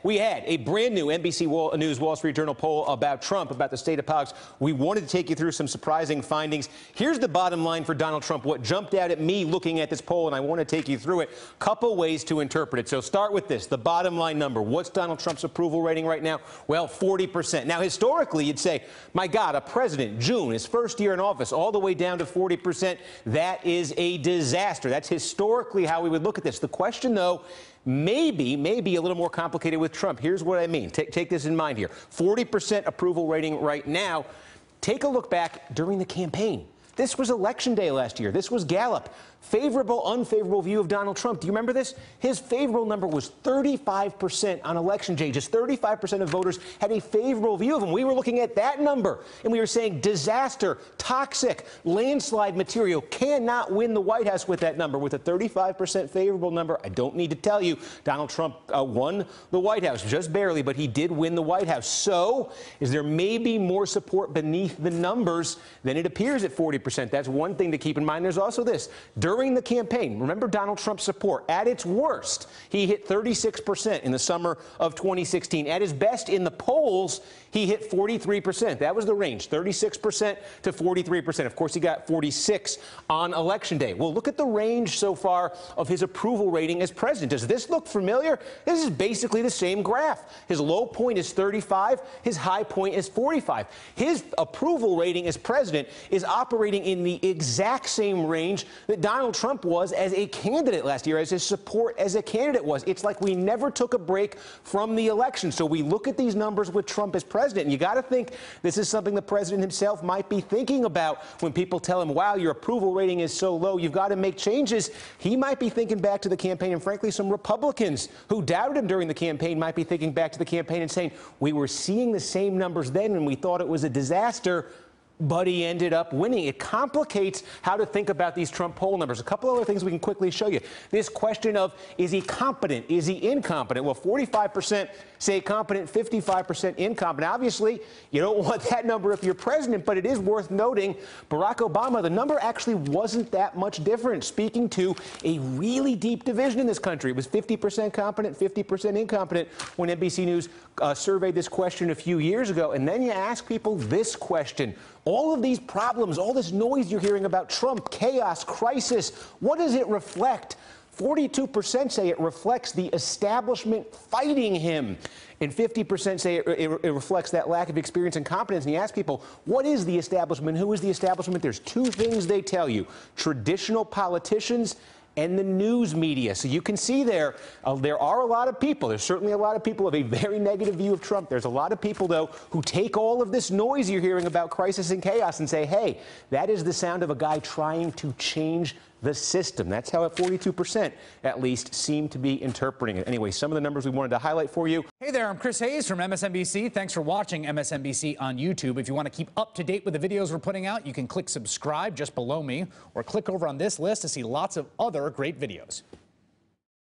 we had a brand new NBC News Wall Street Journal poll about Trump, about the state of politics. We wanted to take you through some surprising findings. Here's the bottom line for Donald Trump, what jumped out at me looking at this poll, and I want to take you through it. Couple ways to interpret it. So start with this, the bottom line number. What's Donald Trump's approval rating right now? Well, 40%. Now, historically, you'd say, my God, a president, June, his first year in office, all the way down to 40%. That is a disaster. That's historically how we would look at this. The question, though, maybe a little more complicated with Trump. Here's what I mean. Take this in mind here. 40% approval rating right now. Take a look back during the campaign. This was Election Day last year. This was Gallup. Favorable, unfavorable view of Donald Trump. Do you remember this? His favorable number was 35% on Election Day. Just 35% of voters had a favorable view of him. We were looking at that number, and we were saying disaster, toxic, landslide material. Cannot win the White House with that number. With a 35% favorable number, I don't need to tell you, Donald Trump won the White House, just barely, but he did win the White House. So, is there maybe more support beneath the numbers than it appears at 40%? That's one thing to keep in mind. There's also this. During the campaign, remember Donald Trump's support. At its worst, he hit 36% in the summer of 2016. At his best in the polls, he hit 43%. That was the range, 36% to 43%. Of course, he got 46 on Election Day. Well, look at the range so far of his approval rating as president. Does this look familiar? This is basically the same graph. His low point is 35. His high point is 45. His approval rating as president is operating in the exact same range that Donald Trump was as a candidate last year, as his support as a candidate was. It's like we never took a break from the election. So we look at these numbers with Trump as president, and you got to think this is something the president himself might be thinking about when people tell him, wow, your approval rating is so low, you've got to make changes. He might be thinking back to the campaign, and frankly, some Republicans who doubted him during the campaign might be thinking back to the campaign and saying, we were seeing the same numbers then and we thought it was a disaster, but he ended up winning. It complicates how to think about these Trump poll numbers. A couple other things we can quickly show you. This question of, is he competent? Is he incompetent? Well, 45% say competent, 55% incompetent. Obviously, you don't want that number if you're president, but it is worth noting Barack Obama, the number actually wasn't that much different, speaking to a really deep division in this country. It was 50% competent, 50% incompetent when NBC News surveyed this question a few years ago. And then you ask people this question. All of these problems, all this noise you're hearing about Trump, chaos, crisis, what does it reflect? 42% say it reflects the establishment fighting him. And 50% say it reflects that lack of experience and competence. And you ask people, what is the establishment? Who is the establishment? There's two things they tell you. Traditional politicians and the news media. So you can see there are a lot of people. There's certainly a lot of people who have a very negative view of Trump. There's a lot of people, though, who take all of this noise you're hearing about crisis and chaos and say, hey, that is the sound of a guy trying to change the system. That's how 42%, at least, seem to be interpreting it. Anyway, some of the numbers we wanted to highlight for you. Hey there, I'm Chris Hayes from MSNBC. Thanks for watching MSNBC on YouTube. If you want to keep up to date with the videos we're putting out, you can click subscribe just below me or click over on this list to see lots of other great videos.